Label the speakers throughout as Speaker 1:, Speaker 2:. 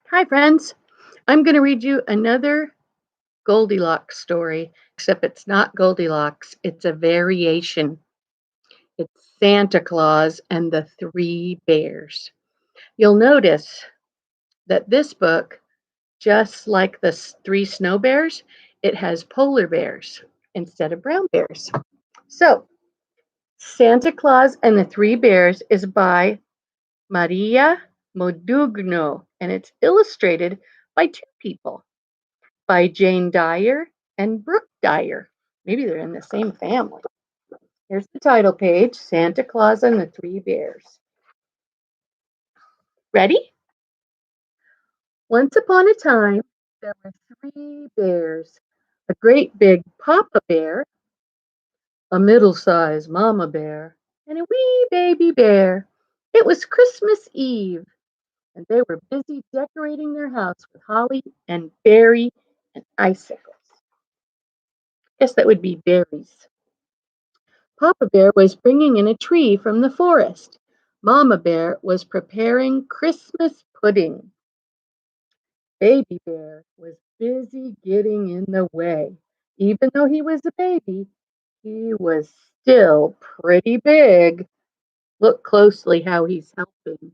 Speaker 1: Hi, friends. I'm going to read you another Goldilocks story, except it's not Goldilocks, it's a variation. It's Santa Claus and the Three Bears. You'll notice that this book, just like the Three Snow Bears, it has polar bears instead of brown bears. So, Santa Claus and the Three Bears is by Maria Modugno, and it's illustrated by two people, by Jane Dyer and Brooke Dyer. Maybe they're in the same family. Here's the title page, Santa Claus and the Three Bears. Ready? Once upon a time, there were three bears, a great big papa bear, a middle-sized mama bear, and a wee baby bear. It was Christmas Eve, and they were busy decorating their house with holly and berry and icicles. Guess that would be berries. Papa Bear was bringing in a tree from the forest. Mama Bear was preparing Christmas pudding. Baby Bear was busy getting in the way. Even though he was a baby, he was still pretty big. Look closely how he's helping.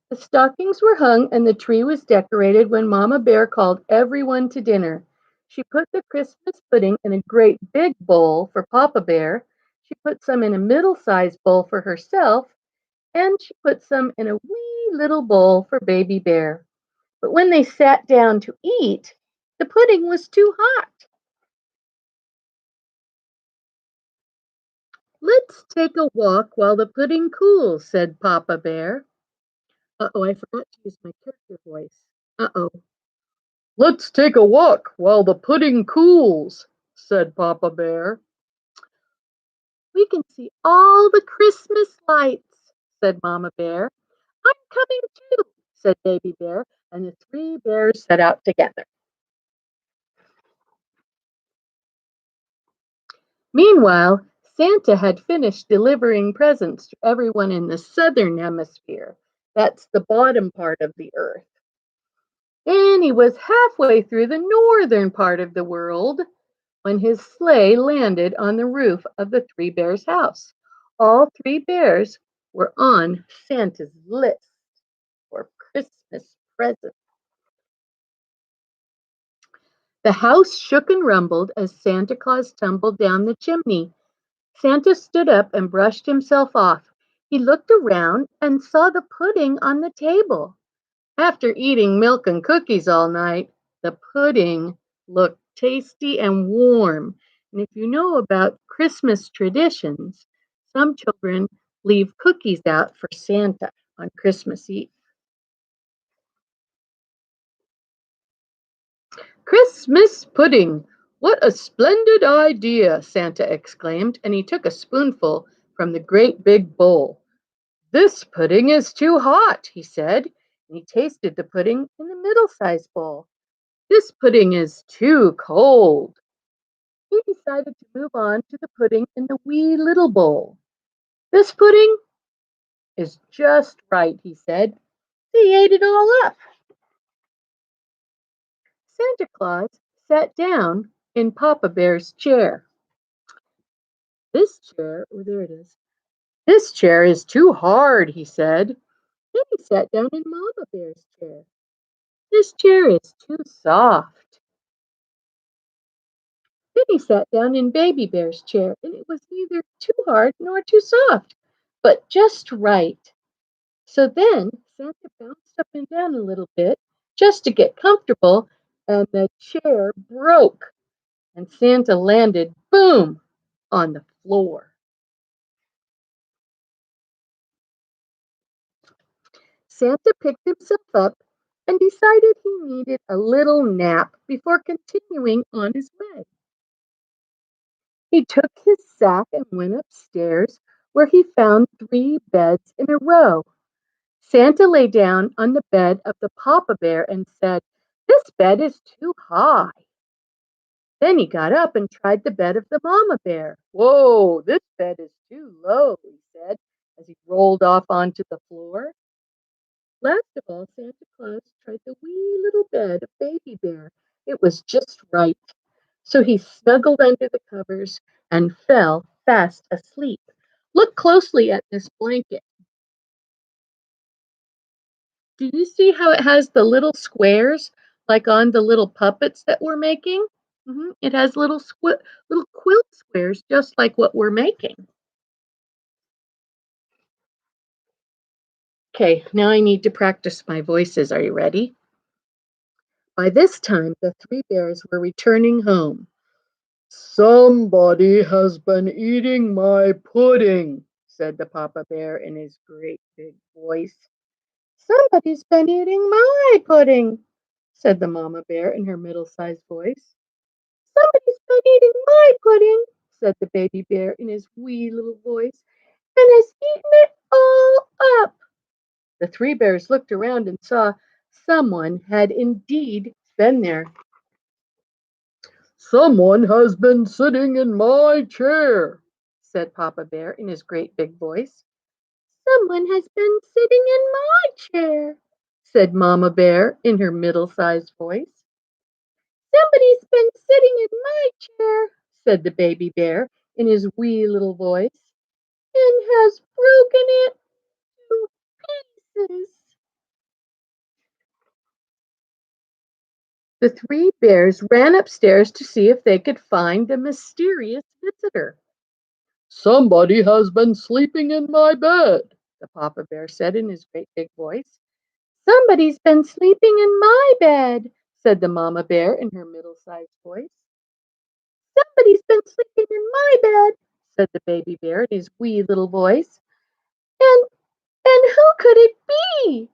Speaker 1: The stockings were hung and the tree was decorated when Mama Bear called everyone to dinner. She put the Christmas pudding in a great big bowl for Papa Bear. She put some in a middle-sized bowl for herself, and she put some in a wee little bowl for Baby Bear. But when they sat down to eat, the pudding was too hot. "Let's take a walk while the pudding cools," said Papa Bear. Uh-oh, I forgot to use my character voice. Uh-oh. "Let's take a walk while the pudding cools," said Papa Bear. "We can see all the Christmas lights," said Mama Bear. "I'm coming too," said Baby Bear, and the three bears set out together. Meanwhile, Santa had finished delivering presents to everyone in the southern hemisphere. That's the bottom part of the earth. And he was halfway through the northern part of the world when his sleigh landed on the roof of the Three Bears' house. All three bears were on Santa's list for Christmas presents. The house shook and rumbled as Santa Claus tumbled down the chimney. Santa stood up and brushed himself off. He looked around and saw the pudding on the table. After eating milk and cookies all night, the pudding looked tasty and warm. And if you know about Christmas traditions, some children leave cookies out for Santa on Christmas Eve. "Christmas pudding! What a splendid idea!" Santa exclaimed, and he took a spoonful from the great big bowl. "This pudding is too hot," he said, and he tasted the pudding in the middle-sized bowl. "This pudding is too cold." He decided to move on to the pudding in the wee little bowl. "This pudding is just right," he said. He ate it all up. Santa Claus sat down in Papa Bear's chair. There it is. "This chair is too hard," he said. Then he sat down in Mama Bear's chair. "This chair is too soft." Then he sat down in Baby Bear's chair, and it was neither too hard nor too soft, but just right. So then Santa bounced up and down a little bit just to get comfortable, and the chair broke, and Santa landed boom on the floor. Santa picked himself up and decided he needed a little nap before continuing on his way. He took his sack and went upstairs, where he found three beds in a row. Santa lay down on the bed of the Papa Bear and said, "This bed is too high." Then he got up and tried the bed of the Mama Bear. "Whoa, this bed is too low," he said. as he rolled off onto the floor. Last of all, Santa Claus tried the wee little bed of Baby Bear. It was just right. So he snuggled under the covers and fell fast asleep. Look closely at this blanket. Do you see how it has the little squares like on the little puppets that we're making? It has little quilt squares just like what we're making. Okay, now I need to practice my voices. Are you ready? By this time, the three bears were returning home. Somebody has been eating my pudding, said the Papa Bear in his great big voice. Somebody's been eating my pudding, said the Mama Bear in her middle-sized voice. Somebody's been eating my pudding, said the Baby Bear in his wee little voice, and has eaten it all up. The three bears looked around and saw someone had indeed been there. Someone has been sitting in my chair, said Papa Bear in his great big voice. Someone has been sitting in my chair, said Mama Bear in her middle-sized voice. Somebody's been sitting in my chair, said the Baby Bear in his wee little voice, and has broken it to pieces. The three bears ran upstairs to see if they could find the mysterious visitor. Somebody has been sleeping in my bed, the Papa Bear said in his great big voice. Somebody's been sleeping in my bed, said the Mama Bear in her middle-sized voice. Somebody's been sleeping in my bed, said the Baby Bear in his wee little voice. And and who could it be?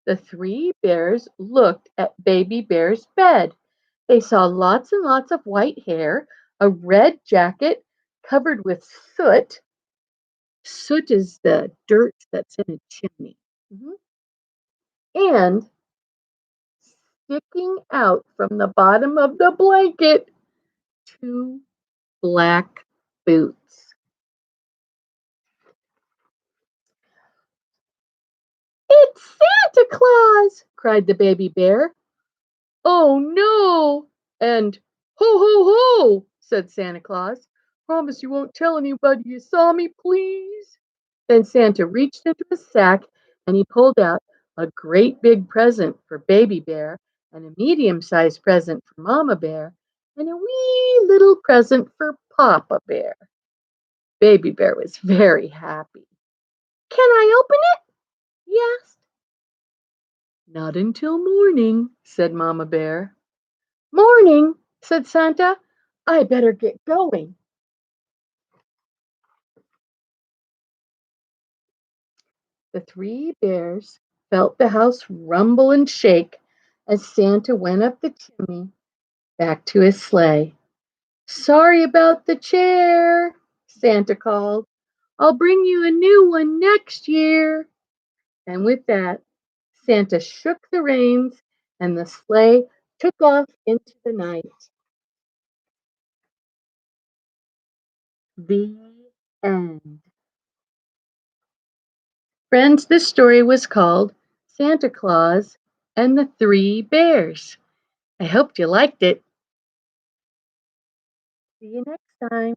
Speaker 1: The three bears looked at Baby Bear's bed. They saw lots and lots of white hair, a red jacket covered with soot. Soot is the dirt that's in a chimney. Mhm. And sticking out from the bottom of the blanket, two black boots. It's Santa Claus! Cried the baby bear. Oh no! And ho ho ho! Said Santa Claus. Promise you won't tell anybody you saw me, please. Then Santa reached into his sack and he pulled out a great big present for Baby Bear and a medium-sized present for Mama Bear and a wee little present for Papa Bear. Baby Bear was very happy. Can I open it? He asked. Not until morning, said Mama Bear. Morning, said Santa. I better get going. The three bears felt the house rumble and shake as Santa went up the chimney back to his sleigh. Sorry about the chair, Santa called. I'll bring you a new one next year. And with that, Santa shook the reins and the sleigh took off into the night. The end. Friends, this story was called Santa Claus and the Three Bears. I hope you liked it. See you next time.